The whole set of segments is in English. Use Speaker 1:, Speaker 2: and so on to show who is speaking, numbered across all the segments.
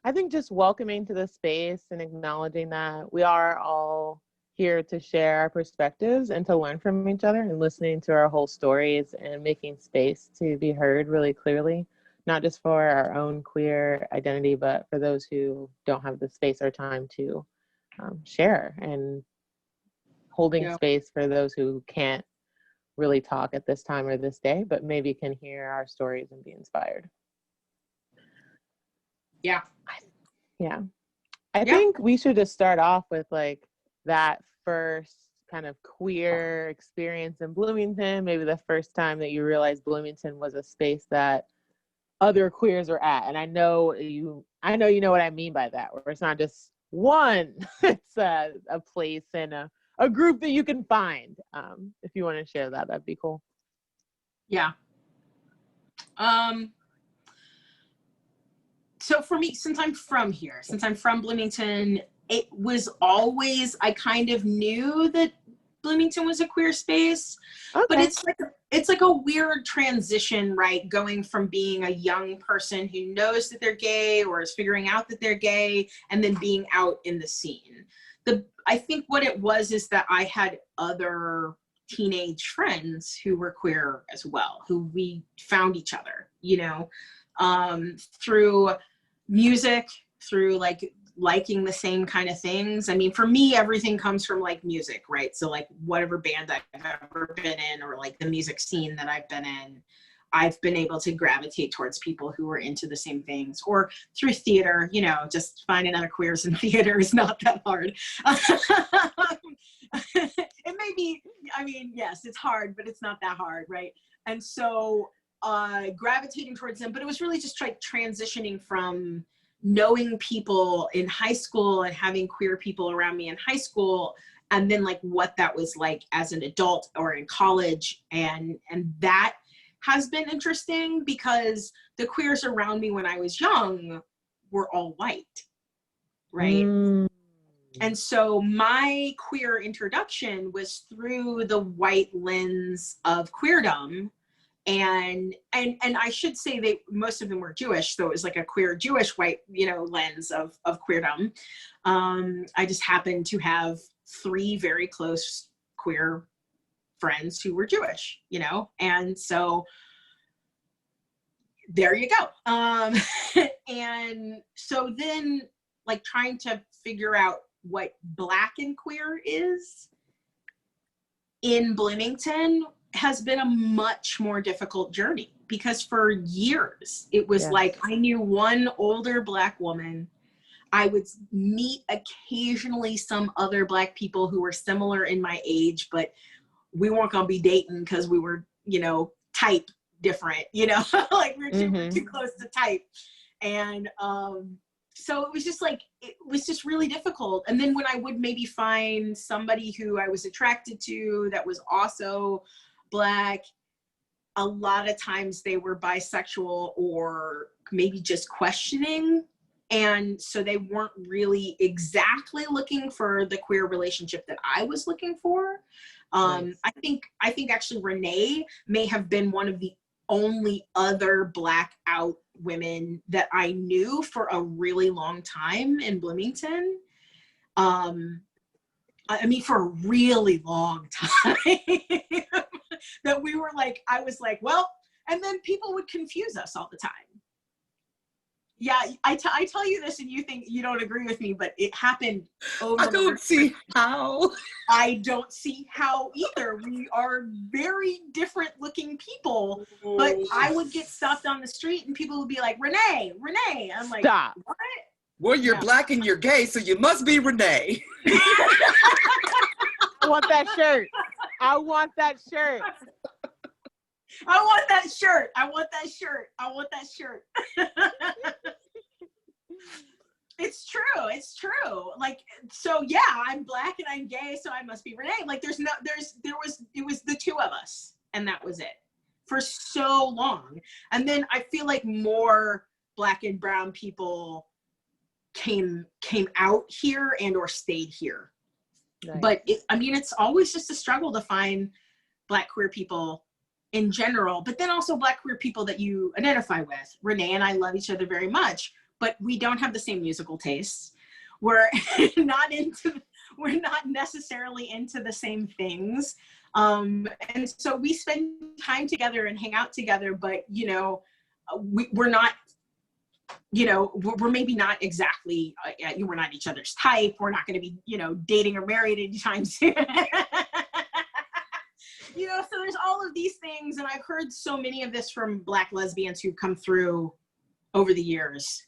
Speaker 1: I think just welcoming to the space and acknowledging that we are all here to share our perspectives and to learn from each other, and listening to our whole stories and making space to be heard really clearly, not just for our own queer identity, but for those who don't have the space or time to share, and holding space for those who can't really talk at this time or this day, but maybe can hear our stories and be inspired.
Speaker 2: Yeah.
Speaker 1: I think we should just start off with like that first kind of queer experience in Bloomington, maybe the first time that you realized Bloomington was a space that other queers were at. And I know you know what I mean by that, where it's not just one, it's a place and a group that you can find. If you want to share that, that'd be cool.
Speaker 2: Yeah. So for me, since I'm from Bloomington, it was always, I kind of knew that Bloomington was a queer space, but it's like a weird transition, right? Going from being a young person who knows that they're gay or is figuring out that they're gay, and then being out in the scene. I think what it was is that I had other teenage friends who were queer as well, who we found each other, you know, through music, through like liking the same kind of things. I mean, for me, everything comes from like music, right? So like whatever band I've ever been in, or like the music scene that I've been in, I've been able to gravitate towards people who are into the same things. Or through theater, you know, just finding other queers in theater is not that hard. It may be, I mean, yes, it's hard, but it's not that hard, right? And so gravitating towards them, but it was really just like transitioning from knowing people in high school and having queer people around me in high school, and then like what that was like as an adult or in college. And that has been interesting because the queers around me when I was young were all white, right? And so my queer introduction was through the white lens of queerdom. And I should say that most of them were Jewish, so it was like a queer Jewish white, you know, lens of queerdom. I just happened to have 3 very close queer friends who were Jewish, you know, and so there you go. And so then like trying to figure out what Black and queer is in Bloomington has been a much more difficult journey, because for years it was like I knew one older Black woman. I would meet occasionally some other Black people who were similar in my age, but we weren't going to be dating because we were, you know, type different, you know, like we were too close to type. And so it was just like, it was just really difficult. And then when I would maybe find somebody who I was attracted to that was also Black, a lot of times they were bisexual or maybe just questioning. And so they weren't really exactly looking for the queer relationship that I was looking for. Nice. I think actually Renee may have been one of the only other Black out women that I knew for a really long time in Bloomington. I mean, for a really long time. That we were like, I was like, well, and then people would confuse us all the time. Yeah, I tell you this and you think you don't agree with me, but it happened over.
Speaker 3: I don't see how.
Speaker 2: I don't see how either. We are very different looking people, but I would get stopped on the street and people would be like, Renee. I'm like,
Speaker 1: stop.
Speaker 2: What?
Speaker 3: Well, you're Black and you're gay, so you must be Renee.
Speaker 1: I want that shirt. I want that shirt.
Speaker 2: I want that shirt. I want that shirt. I want that shirt. It's true. It's true. Like, so yeah, I'm Black and I'm gay, so I must be Renee. Like it was the two of us, and that was it for so long. And then I feel like more Black and brown people came out here and or stayed here. Nice. But I mean, it's always just a struggle to find Black queer people in general, but then also Black queer people that you identify with. Renee and I love each other very much, but we don't have the same musical tastes. We're not necessarily into the same things. And so we spend time together and hang out together, but, you know, we're not, you know, we're maybe not exactly, we're not each other's type. We're not going to be, you know, dating or married anytime soon. You know, so there's all of these things. And I've heard so many of this from Black lesbians who've come through over the years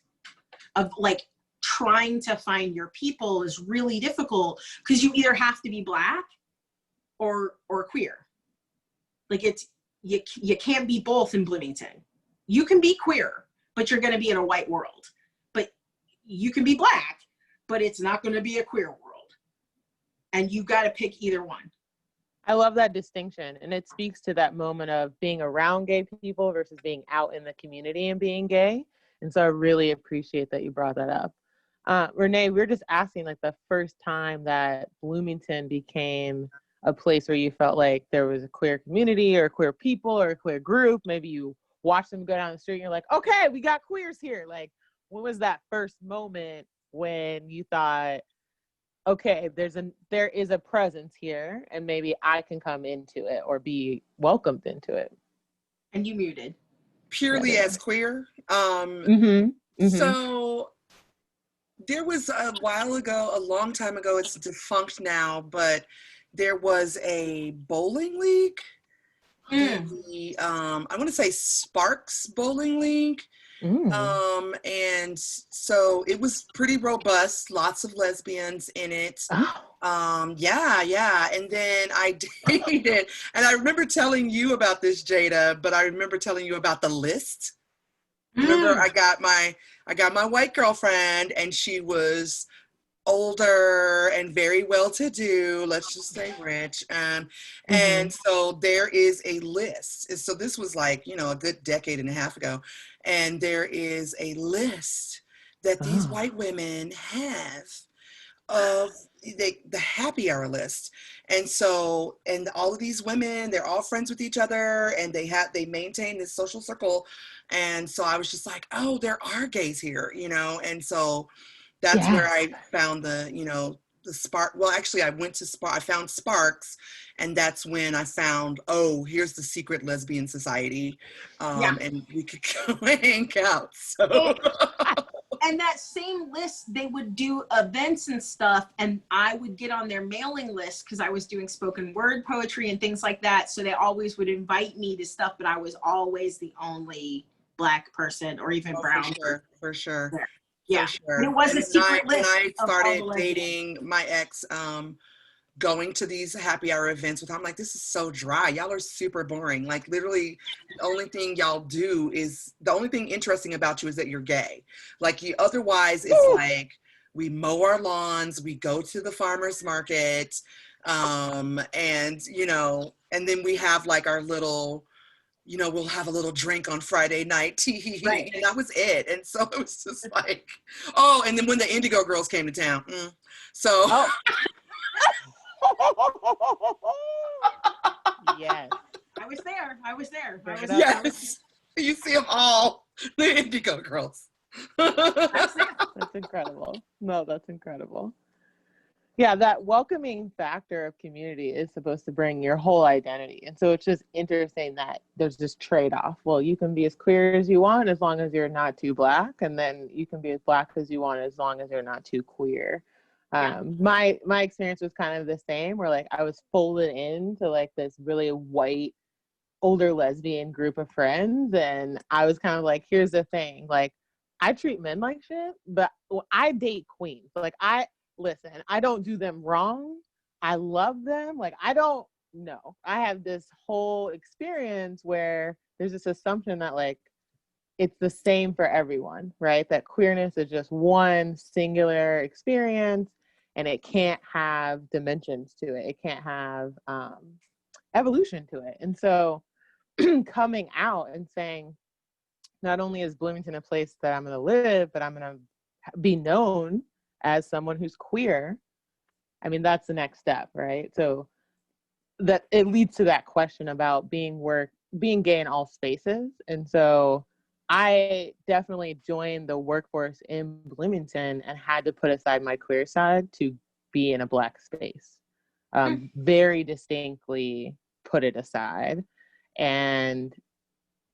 Speaker 2: of like trying to find your people is really difficult because you either have to be Black or queer. Like it's, you can't be both in Bloomington. You can be queer, but you're going to be in a white world. But you can be Black, but it's not going to be a queer world. And you got to pick either one.
Speaker 1: I love that distinction. And it speaks to that moment of being around gay people versus being out in the community and being gay. And so I really appreciate that you brought that up. Renee, we were just asking like the first time that Bloomington became a place where you felt like there was a queer community or queer people or a queer group. Maybe you watched them go down the street and you're like, okay, we got queers here. Like, when was that first moment when you thought, okay, there is a presence here and maybe I can come into it or be welcomed into it?
Speaker 2: And you muted.
Speaker 3: Purely as queer. So there was a while ago, a long time ago, it's defunct now, but there was a bowling league. I want to say Sparks Bowling League. And so it was pretty robust, lots of lesbians in it. Yeah. And then I dated, and I remember telling you about this, Jada, but I remember telling you about the list. Remember, I got my white girlfriend, and she was older and very well-to-do, let's just say rich. And so there is a list. And so this was like, you know, a good decade and a half ago. And there is a list that these white women have of the happy hour list. And so, and all of these women, they're all friends with each other, and they maintain this social circle. And so I was just like, oh, there are gays here, you know? And so that's where I found the, you know, the spark. Well, actually I went to I found Sparks, and that's when I found, oh, here's the secret lesbian society. And we could go hang out. So.
Speaker 2: And that same list, they would do events and stuff, and I would get on their mailing list because I was doing spoken word poetry and things like that. So they always would invite me to stuff, but I was always the only Black person or even brown.
Speaker 3: For sure.
Speaker 2: Yeah,
Speaker 3: sure.
Speaker 2: It was a secret list.
Speaker 3: When I started dating my ex, going to these happy hour events with him, I'm like, this is so dry. Y'all are super boring. Like literally the only thing y'all do is, the only thing interesting about you is that you're gay. Like otherwise it's like, we mow our lawns, we go to the farmer's market, and, you know, and then we have like our little, you know, we'll have a little drink on Friday night, right. And that was it. And so it was just like, oh, and then when the Indigo Girls came to town, so.
Speaker 1: Oh. Yes.
Speaker 2: I was there.
Speaker 3: Yes. You see them all, the Indigo Girls.
Speaker 1: That's incredible. No, that's incredible. Yeah, that welcoming factor of community is supposed to bring your whole identity. And so it's just interesting that there's this trade-off. Well, you can be as queer as you want as long as you're not too Black, and then you can be as Black as you want as long as you're not too queer. My experience was kind of the same, where like I was folded into like this really white older lesbian group of friends, and I was kind of like, here's the thing, like I treat men like shit, but I date queens. Like listen, I don't do them wrong. I love them. Like I don't know. I have this whole experience where there's this assumption that like it's the same for everyone, right? That queerness is just one singular experience, and it can't have dimensions to it. It can't have evolution to it. And so coming out and saying, not only is Bloomington a place that I'm going to live, but I'm going to be known as someone who's queer. I mean, that's the next step, right? So that it leads to that question about being gay in all spaces. And so I definitely joined the workforce in Bloomington and had to put aside my queer side to be in a Black space. Very distinctly put it aside. And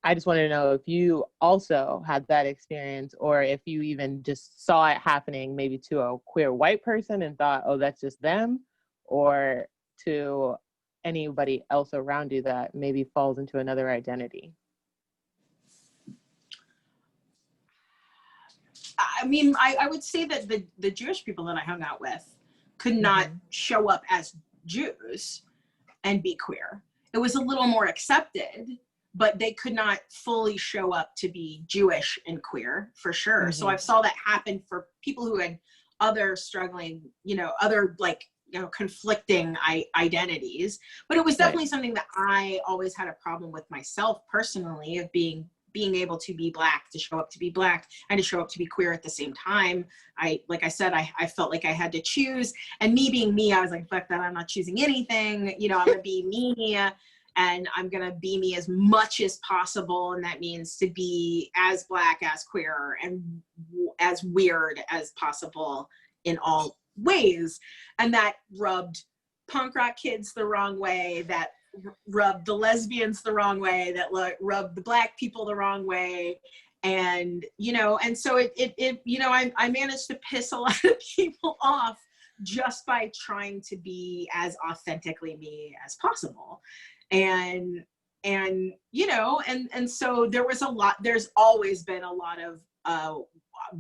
Speaker 1: I just wanted to know if you also had that experience, or if you even just saw it happening maybe to a queer white person and thought, oh, that's just them, or to anybody else around you that maybe falls into another identity.
Speaker 2: I mean, I would say that the Jewish people that I hung out with could not show up as Jews and be queer. It was a little more accepted, but they could not fully show up to be Jewish and queer, for sure. So I saw that happen for people who had other struggling, other conflicting identities. But it was definitely something that I always had a problem with myself personally, of being able to be Black, to show up to be Black, and to show up to be queer at the same time. Like I said, I felt like I had to choose, and me being me, I was like, fuck that, I'm not choosing anything. I'm gonna be me, and I'm gonna be me as much as possible. And that means to be as Black, as queer, and as weird as possible in all ways. And that rubbed punk rock kids the wrong way, that rubbed the lesbians the wrong way, that rubbed the Black people the wrong way. And and so I managed to piss a lot of people off just by trying to be as authentically me as possible. And so there's always been a lot of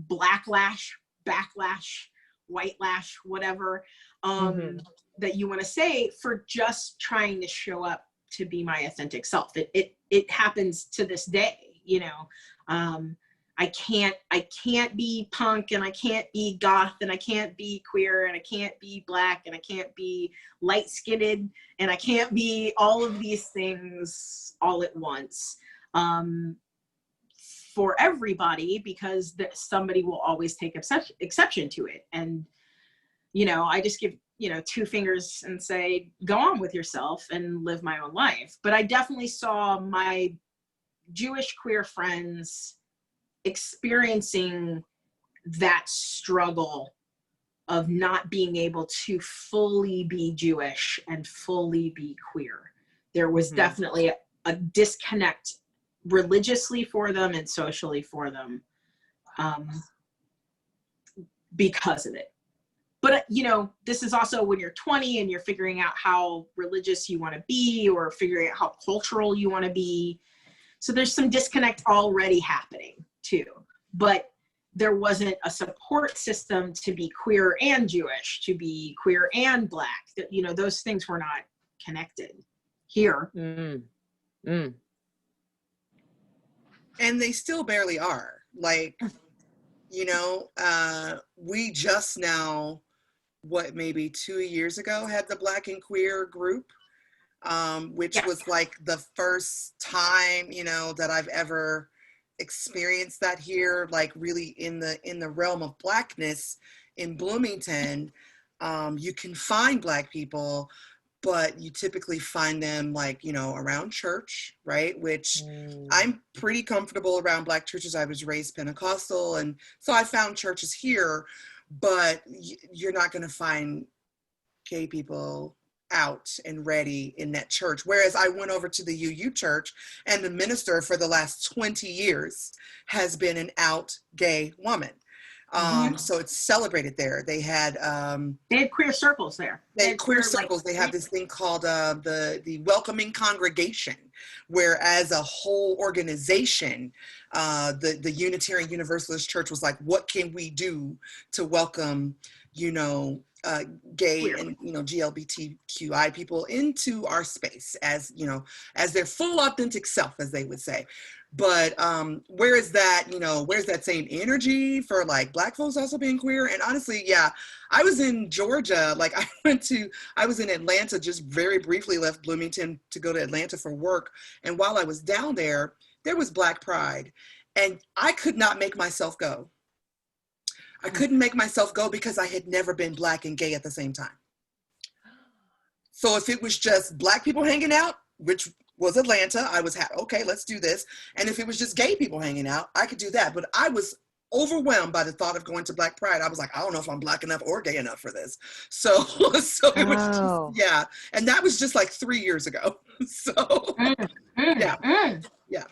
Speaker 2: blacklash, backlash, white lash, whatever that you want to say, for just trying to show up to be my authentic self. It happens to this day. I can't be punk, and I can't be goth, and I can't be queer, and I can't be Black, and I can't be light-skinned, and I can't be all of these things all at once for everybody, because somebody will always take exception to it. And I just give two fingers and say, go on with yourself and live my own life. But I definitely saw my Jewish queer friends experiencing that struggle of not being able to fully be Jewish and fully be queer. There was definitely a disconnect religiously for them and socially for them because of it. But, this is also when you're 20 and you're figuring out how religious you want to be, or figuring out how cultural you want to be. So there's some disconnect already happening too. But there wasn't a support system to be queer and Jewish, to be queer and Black. Those things were not connected here.
Speaker 3: And they still barely are. Like, we just now, maybe 2 years ago, had the Black and Queer group, which was like the first time, that I've ever experienced that here, like really in the realm of Blackness in Bloomington. You can find Black people, but you typically find them around church, right? Which I'm pretty comfortable around Black churches. I was raised Pentecostal, and so I found churches here, but you're not going to find gay people out and ready in that church. Whereas I went over to the UU church, and the minister for the last 20 years has been an out gay woman. So it's celebrated there. They had
Speaker 2: queer circles there.
Speaker 3: They had queer circles. They have this thing called the Welcoming Congregation, where as a whole organization, the Unitarian Universalist Church was like, what can we do to welcome, gay and GLBTQI people into our space as their full authentic self, as they would say. But where is that, where's that same energy for like Black folks also being queer? And honestly, I was in Georgia. Like I was in Atlanta, just very briefly left Bloomington to go to Atlanta for work. And while I was down there, there was Black Pride, and I could not make myself go. I couldn't make myself go because I had never been Black and gay at the same time. So if it was just Black people hanging out, which was Atlanta, I was okay, let's do this. And if it was just gay people hanging out, I could do that. But I was overwhelmed by the thought of going to Black Pride. I was like, I don't know if I'm Black enough or gay enough for this. So it was just, yeah. And that was just like 3 years ago. So yeah. Yeah.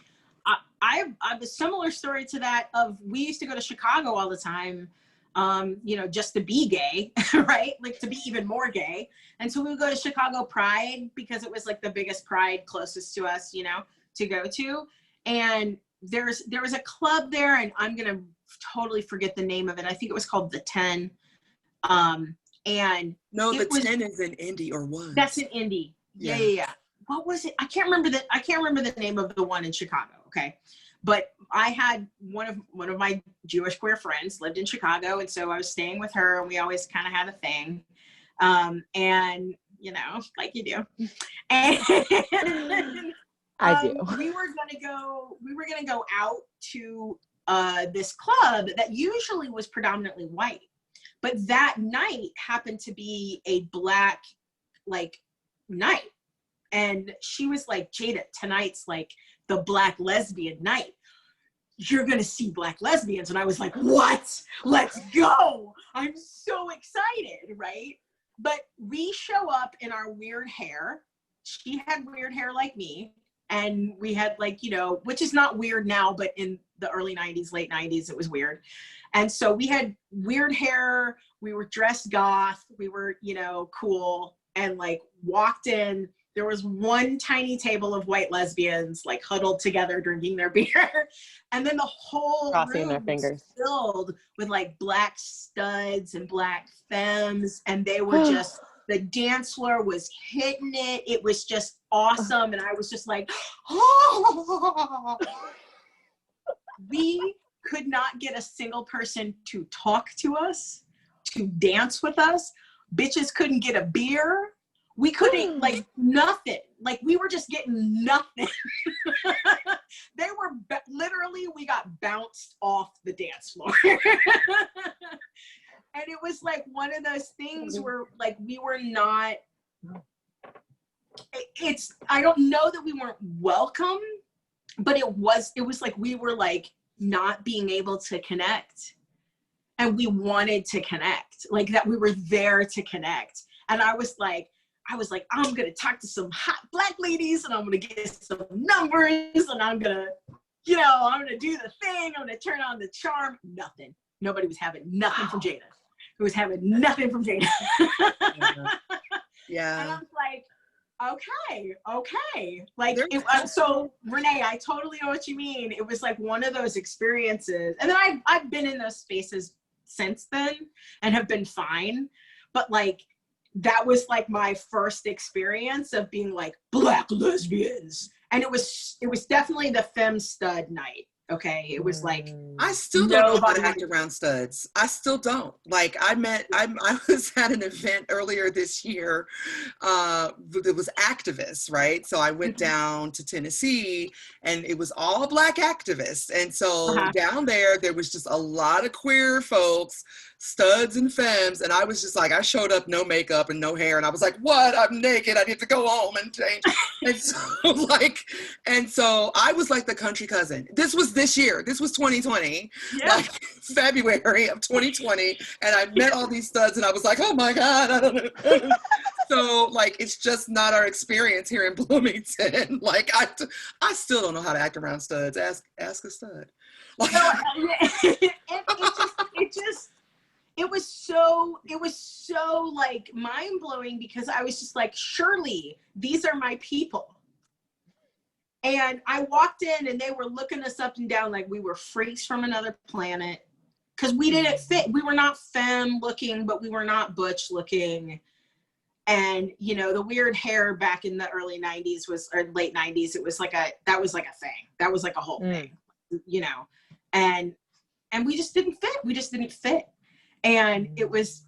Speaker 2: I have a similar story to that of, we used to go to Chicago all the time, you know, just to be gay, right? Like to be even more gay. And so we would go to Chicago Pride because it was like the biggest pride closest to us, you know, to go to. And there was a club there, and I'm going to totally forget the name of it. I think it was called the 10. And
Speaker 3: no, the 10 is in Indy, or was.
Speaker 2: That's in Indy. Yeah. What was it? I can't remember the name of the one in Chicago. Okay. But I had one of my Jewish queer friends lived in Chicago. And so I was staying with her, and we always kind of had a thing. And you know, like you do. And
Speaker 1: I do.
Speaker 2: We were going to go out to this club that usually was predominantly white. But that night happened to be a Black like night. And she was like, Jada, tonight's like the Black lesbian night. You're going to see Black lesbians. And I was like, what? Let's go. I'm so excited, right? But we show up in our weird hair. She had weird hair like me. And we had like, you know, which is not weird now, but in the early 90s, late 90s, it was weird. And so we had weird hair. We were dressed goth. We were, you know, cool, and like walked in. There was one tiny table of white lesbians like huddled together drinking their beer. And then the whole
Speaker 1: crossing their
Speaker 2: room
Speaker 1: fingers,
Speaker 2: was filled with like Black studs and Black femmes. And they were just, the dance floor was hitting it. It was just awesome. And I was just like, oh. We could not get a single person to talk to us, to dance with us. Bitches couldn't get a beer. We couldn't, like, nothing. Like, we were just getting nothing. They were, literally, we got bounced off the dance floor. And it was, like, one of those things where, like, we were not, I don't know that we weren't welcome, but it was like we were, like, not being able to connect. And we wanted to connect. Like, that we were there to connect. And I was like, I'm going to talk to some hot Black ladies, and I'm going to get some numbers, and I'm going to, you know, I'm going to do the thing. I'm going to turn on the charm. Nothing. Nobody was having nothing from Jada. Who was having nothing from Jada.
Speaker 3: Yeah.
Speaker 2: And I was like, okay. Like, so Renee, I totally know what you mean. It was like one of those experiences. And then I've been in those spaces since then and have been fine. But like, that was like my first experience of being like Black lesbians. And it was definitely the femme stud night. Okay. It was like,
Speaker 3: I still don't know how to act around studs. I still don't. Like, I was at an event earlier this year. It was activists, right? So I went down to Tennessee, and it was all Black activists. And so down there was just a lot of queer folks, studs and femmes. And I was just like, I showed up no makeup and no hair. And I was like, what? I'm naked. I need to go home and change. And so I was like the country cousin. This was this year. This was 2020, like February of 2020. And I met all these studs, and I was like, oh my God, I don't know. So like, it's just not our experience here in Bloomington. Like, I still don't know how to act around studs. Ask a stud. Like,
Speaker 2: it was so like mind blowing, because I was just like, surely these are my people. And I walked in, and they were looking us up and down like we were freaks from another planet, because we didn't fit. We were not femme looking, but we were not butch looking. And, you know, the weird hair back in the early 90s or late 90s, that was like a thing. That was like a whole thing, you know, and we just didn't fit. We just didn't fit. And it was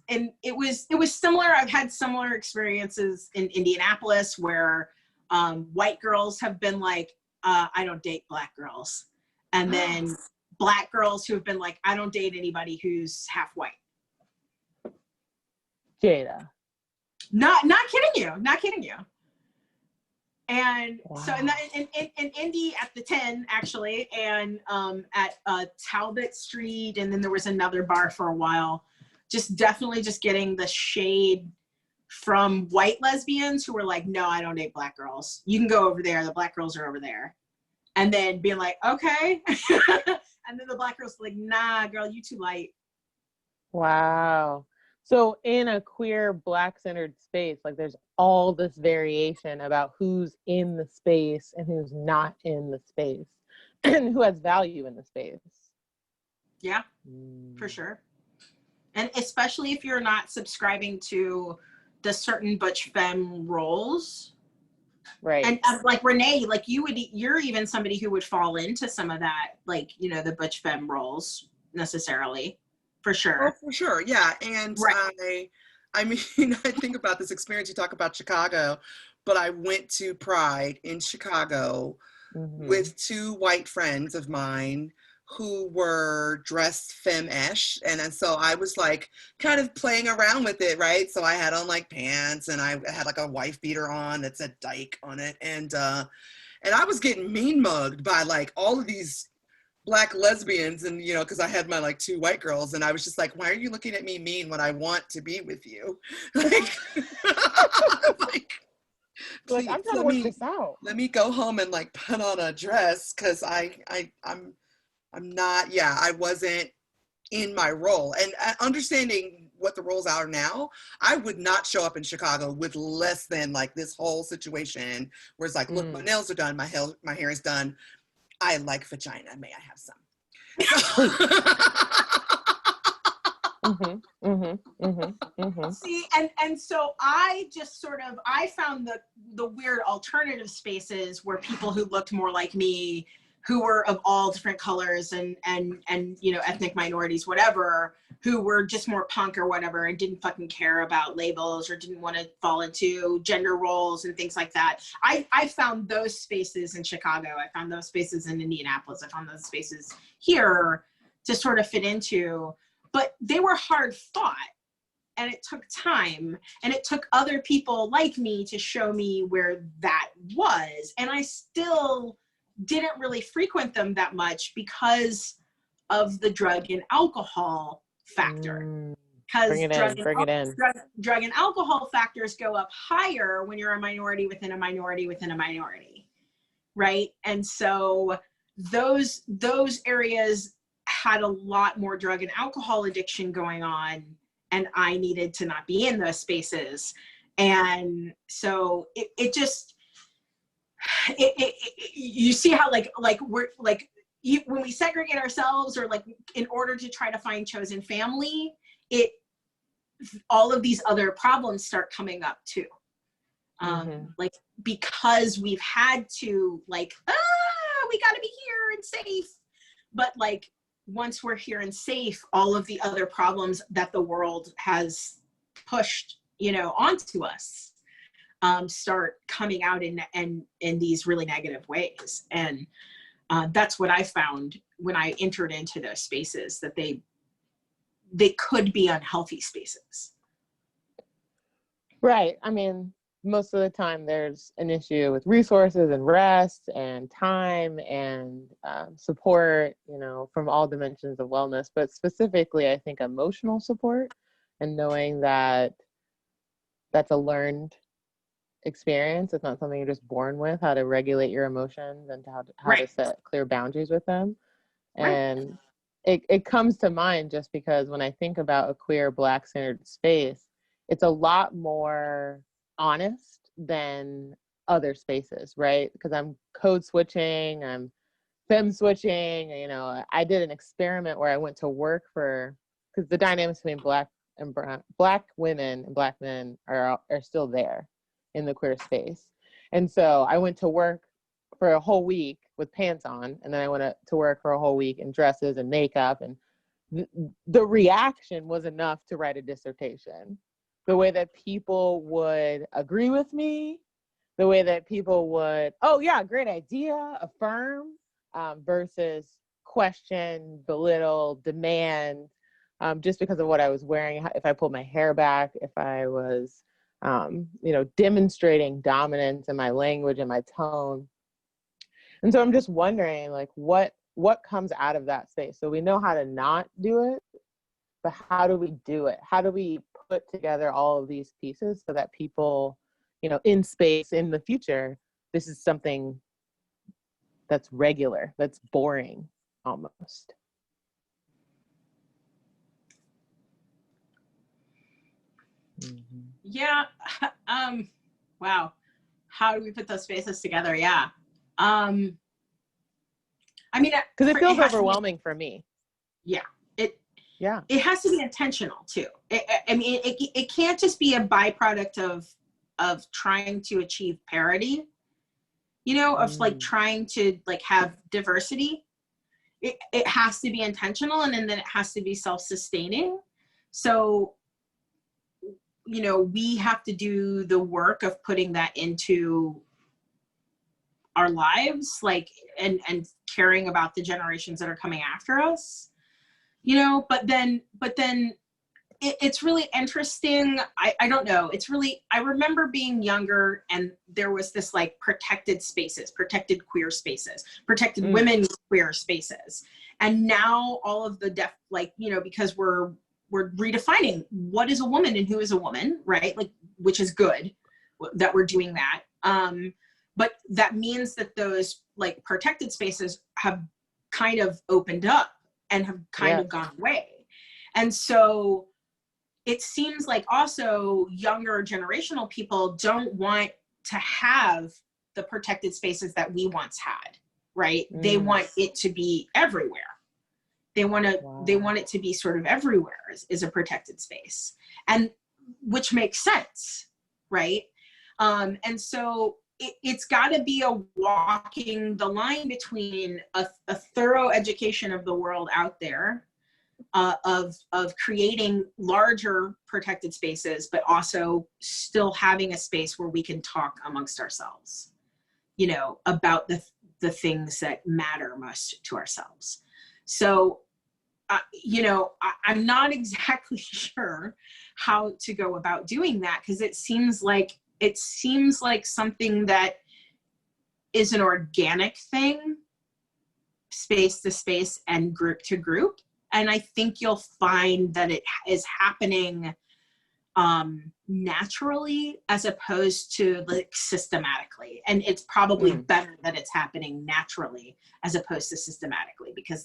Speaker 2: similar. I've had similar experiences in Indianapolis where white girls have been like, I don't date Black girls. And then Black girls who have been like, I don't date anybody who's half white.
Speaker 1: Jada.
Speaker 2: Not kidding you. And
Speaker 1: Wow.
Speaker 2: so in Indy at the 10 actually, and at Talbot Street, and then there was another bar for a while. Just definitely just getting the shade from white lesbians who were like, no, I don't date black girls. You can go over there. The black girls are over there. And then being like, okay. And then the black girls like, nah, girl, you too light.
Speaker 1: Wow. So in a queer Black-centered space, like there's all this variation about who's in the space and who's not in the space and who has value in the space.
Speaker 2: Yeah, for sure. And especially if you're not subscribing to the certain butch femme roles.
Speaker 1: Right.
Speaker 2: And like Renee, like you're even somebody who would fall into some of that, like, you know, the butch femme roles necessarily, for sure.
Speaker 3: Oh, for sure. Yeah. And
Speaker 2: right.
Speaker 3: I mean, I think about this experience, you talk about Chicago, but I went to Pride in Chicago with two white friends of mine who were dressed femme-ish. And so I was like kind of playing around with it, right? So I had on like pants and I had like a wife beater on that said dyke on it. And I was getting mean mugged by like all of these Black lesbians, and you know, because I had my like two white girls, and I was just like, why are you looking at me mean when I want to be with you? Like, like, please,
Speaker 1: I'm trying to work this out.
Speaker 3: Let me go home and like put on a dress, because I'm not, yeah, I wasn't in my role. And understanding what the roles are now, I would not show up in Chicago with less than like this whole situation where it's like, look, my nails are done, my hair is done. I like vagina. May I have
Speaker 2: some? See, and so I just sort of, I found the weird alternative spaces where people who looked more like me, who were of all different colors and you know, ethnic minorities, whatever, who were just more punk or whatever and didn't fucking care about labels or didn't want to fall into gender roles and things like that. I found those spaces in Chicago. I found those spaces in Indianapolis. I found those spaces here to sort of fit into, but they were hard fought. And it took time, and it took other people like me to show me where that was. And I still didn't really frequent them that much because of the drug and alcohol factor. Because drug and alcohol factors go up higher when you're a minority within a minority within a minority, right? And so those areas had a lot more drug and alcohol addiction going on, and I needed to not be in those spaces. And so it just, you see how like we're like, when we segregate ourselves, or like in order to try to find chosen family, all of these other problems start coming up too. Like, because we've had to like, we got to be here and safe, but like once we're here and safe, all of the other problems that the world has pushed, you know, onto us start coming out in these really negative ways. And that's what I found when I entered into those spaces, that they could be unhealthy spaces.
Speaker 1: Right. I mean, most of the time there's an issue with resources and rest and time and support, you know, from all dimensions of wellness, but specifically, I think emotional support, and knowing that that's a learned experience. It's not something you're just born with, how to regulate your emotions and how to set clear boundaries with them. And it comes to mind just because when I think about a queer Black-centered space, it's a lot more honest than other spaces, right? Because I'm code switching, I'm femme switching. You know, I did an experiment where I went to work because the dynamics between Black women and Black men are still there in the queer space. And so I went to work for a whole week with pants on, and then I went to work for a whole week in dresses and makeup, and the reaction was enough to write a dissertation. The way that people would agree with me, the way that people would, oh yeah, great idea, affirm, versus question, belittle, demand, just because of what I was wearing, if I pulled my hair back, if I was demonstrating dominance in my language and my tone. And so I'm just wondering, like, what comes out of that space? So we know how to not do it, but how do we do it? How do we put together all of these pieces so that people, in space in the future, this is something that's regular, that's boring almost.
Speaker 2: Mm-hmm. Yeah. Wow. How do we put those spaces together? Yeah. I mean,
Speaker 1: because it feels overwhelming for me.
Speaker 2: Yeah.
Speaker 1: Yeah.
Speaker 2: It has to be intentional too. It can't just be a byproduct of trying to achieve parity, of like trying to like have diversity. It has to be intentional, and then it has to be self-sustaining. So, we have to do the work of putting that into our lives, like, and caring about the generations that are coming after us. But then it's really interesting. I don't know. I remember being younger and there was this like protected spaces, protected queer spaces, protected women queer spaces. And now all of the because we're redefining what is a woman and who is a woman, right? Like, which is good that we're doing that. But that means that those like protected spaces have kind of opened up and have kind of gone away. And so it seems like also younger generational people don't want to have the protected spaces that we once had, right? They want it to be everywhere. They want it to be sort of everywhere is a protected space, and which makes sense, right? And so it's got to be a walking the line between a thorough education of the world out there, of creating larger protected spaces, but also still having a space where we can talk amongst ourselves, about the things that matter most to ourselves. So, I'm not exactly sure how to go about doing that, because it seems like something that is an organic thing, space to space and group to group. And I think you'll find that it is happening naturally as opposed to like systematically. And it's probably better that it's happening naturally as opposed to systematically, because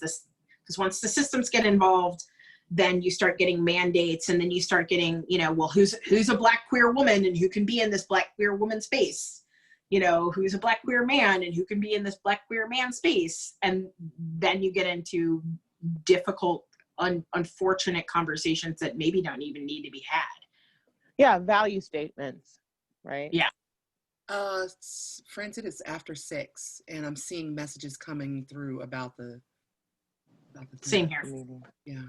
Speaker 2: once the systems get involved, then you start getting mandates, and then you start getting, who's a Black queer woman and who can be in this Black queer woman space, who's a Black queer man and who can be in this Black queer man space. And then you get into difficult, unfortunate conversations that maybe don't even need to be had.
Speaker 1: Yeah, value statements, right?
Speaker 2: Yeah.
Speaker 3: Friends, it is after 6, and I'm seeing messages coming through about the
Speaker 2: same here.
Speaker 3: Yeah.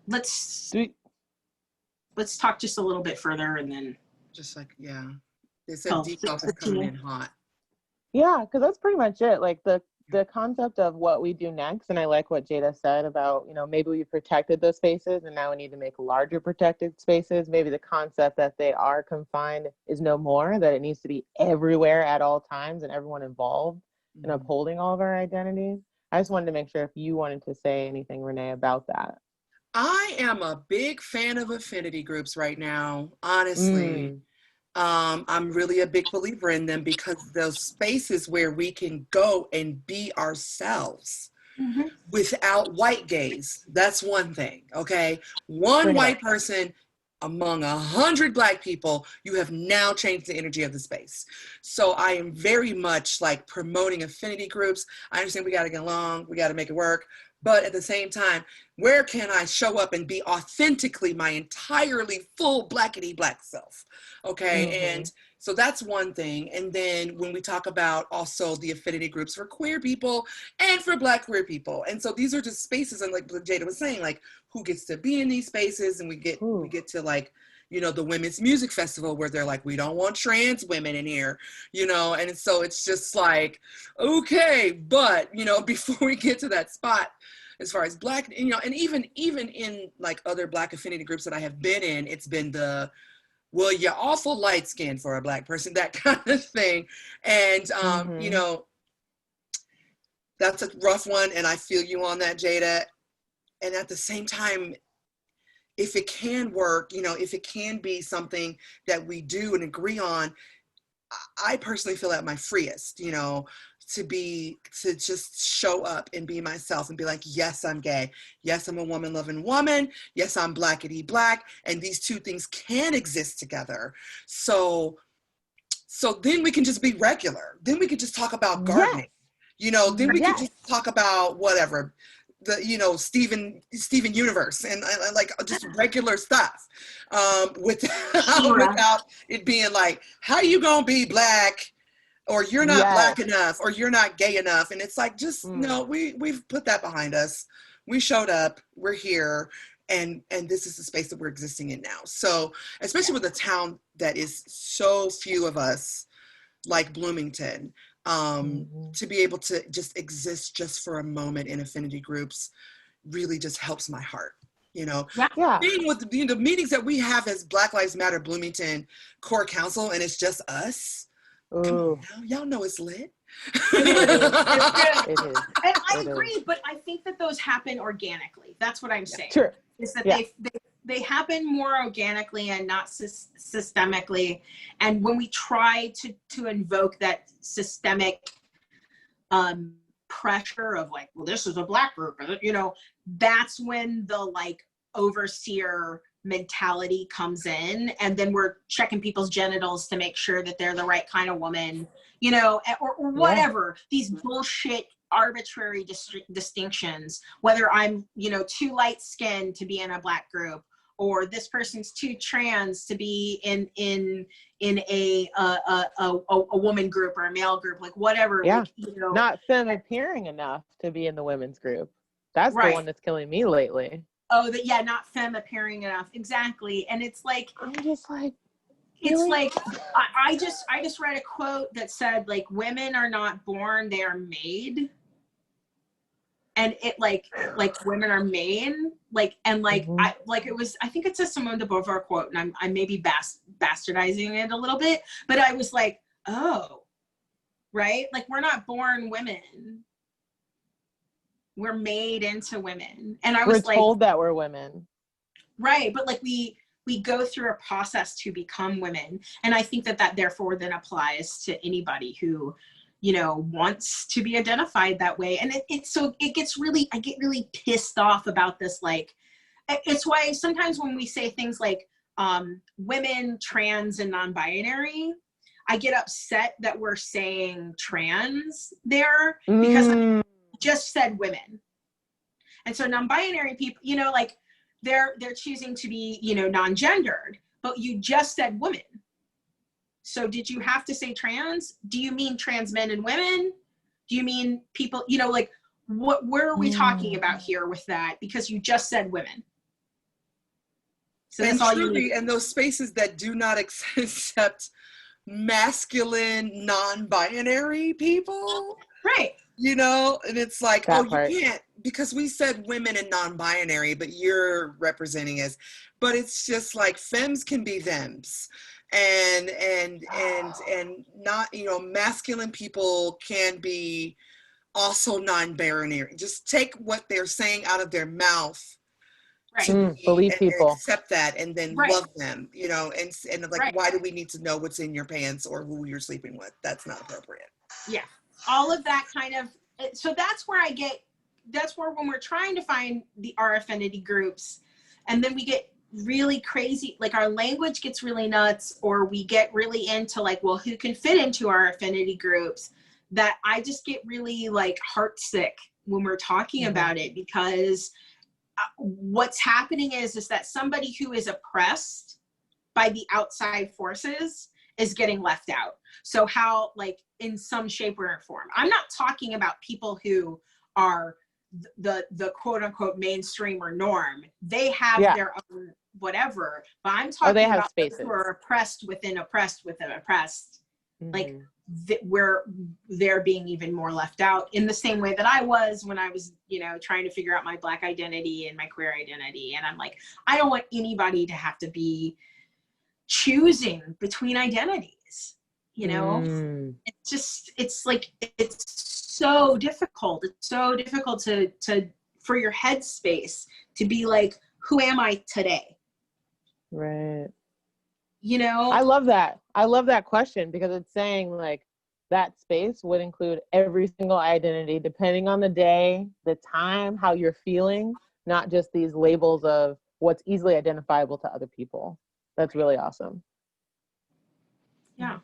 Speaker 2: Let's talk just a little bit further, and then
Speaker 3: just like, yeah, they said decaf is coming in hot.
Speaker 1: Yeah, because that's pretty much it. Like the concept of what we do next, and I like what Jada said about, maybe we protected those spaces and now we need to make larger protected spaces. Maybe the concept that they are confined is no more, that it needs to be everywhere at all times and everyone involved in upholding all of our identities. I just wanted to make sure if you wanted to say anything, Renee, about that.
Speaker 3: I am a big fan of affinity groups right now, honestly. I'm really a big believer in them, because those spaces where we can go and be ourselves without white gaze. That's one thing, okay? One white person among 100 Black people, you have now changed the energy of the space. So I am very much like promoting affinity groups. I understand we got to get along, we got to make it work. But at the same time, where can I show up and be authentically my entirely full Blackity Black self? Okay. And so that's one thing. And then when we talk about also the affinity groups for queer people and for Black queer people. And so these are just spaces, and like Jada was saying, like, who gets to be in these spaces, and we get to like, the Women's Music Festival where they're like, we don't want trans women in here, and so it's just like, okay, but, before we get to that spot, as far as Black, and even in like other Black affinity groups that I have been in, it's been the well, you're awful light skinned for a Black person, that kind of thing. And, you know, that's a rough one. And I feel you on that, Jada. And at the same time, if it can work, you know, if it can be something that we do and agree on, I personally feel at my freest, you know, to just show up and be myself and be like, yes, I'm gay. Yes, I'm a woman loving woman. Yes, I'm Blackity Black. And these two things can exist together. So then we can just be regular. Then we can just talk about gardening, you know, then we can just talk about whatever, the, you know, Steven Universe and like just regular stuff, without it being like, how you gonna be Black, or you're not Black enough, or you're not gay enough. And it's like, just no, we've put that behind us. We showed up, we're here, and this is the space that we're existing in now. So especially with a town that is so few of us, like Bloomington, to be able to just exist just for a moment in affinity groups really just helps my heart, you know. Being with the meetings that we have as Black Lives Matter Bloomington Core Council, and it's just us. Come on now, y'all know it's lit.
Speaker 2: It is. And I agree, but I think that those happen organically. That's what I'm saying.
Speaker 1: Sure.
Speaker 2: Is that they happen more organically and not systemically. And when we try to invoke that systemic pressure of like, well, this is a Black group, you know, that's when the like overseer mentality comes in, and then we're checking people's genitals to make sure that they're the right kind of woman, you know, or whatever. These bullshit arbitrary distinctions, whether I'm, you know, too light skinned to be in a Black group, or this person's too trans to be in a woman group or a male group, like whatever. Like, you know, not
Speaker 1: femme appearing enough to be in the women's group. That's the one that's killing me lately.
Speaker 2: Oh, not femme appearing enough. Exactly. And it's like,
Speaker 1: I'm just like,
Speaker 2: it's like, I just read a quote that said, like, women are not born, they are made. And it like women are made, like, and like, I think it's a Simone de Beauvoir quote, and I may be bastardizing it a little bit, but I was like, oh, right? Like, we're not born women. We're made into women. And I was like,
Speaker 1: we're told that we're women.
Speaker 2: Right. But like we go through a process to become women. And I think that therefore then applies to anybody who, you know, wants to be identified that way. And I get really pissed off about this. Like, it's why sometimes when we say things like women, trans, and non-binary, I get upset that we're saying trans there, because I just said women. And so non-binary people, you know, like they're choosing to be, you know, non-gendered, but you just said women. So did you have to say trans? Do you mean trans men and women? Do you mean people, you know, like where are we talking about here with that? Because you just said women. So that's all you need.
Speaker 3: And those spaces that do not accept masculine, non-binary people.
Speaker 2: Right.
Speaker 3: You know, and it's like,
Speaker 1: that
Speaker 3: you
Speaker 1: part.
Speaker 3: can't, because we said women and non-binary, but you're representing us. But it's just like, femmes can be thems. And not, you know, masculine people can be also non-binary. Just take what they're saying out of their mouth.
Speaker 2: Right.
Speaker 1: Believe people.
Speaker 3: Accept that, and then love them, you know, and like, why do we need to know what's in your pants or who you're sleeping with? That's not appropriate.
Speaker 2: Yeah. All of that kind of, so that's where when we're trying to find our affinity groups, and then we get really crazy, like our language gets really nuts, or we get really into like, well, who can fit into our affinity groups, that I just get really like heartsick when we're talking about it, because what's happening is that somebody who is oppressed by the outside forces is getting left out. So how, like, in some shape or form, I'm not talking about people who are the quote unquote mainstream or norm. They have their own whatever, but I'm talking about spaces who are oppressed within oppressed. Like, where they're being even more left out, in the same way that I was when I was, you know, trying to figure out my Black identity and my queer identity. And I'm like, I don't want anybody to have to be choosing between identities, you know?
Speaker 1: Mm.
Speaker 2: It's just, it's like, it's so difficult. It's so difficult to for your headspace to be like, who am I today?
Speaker 1: Right.
Speaker 2: You know?
Speaker 1: I love that. I love that question because it's saying like that space would include every single identity depending on the day, the time, how you're feeling, not just these labels of what's easily identifiable to other people. That's really awesome.
Speaker 2: Yeah.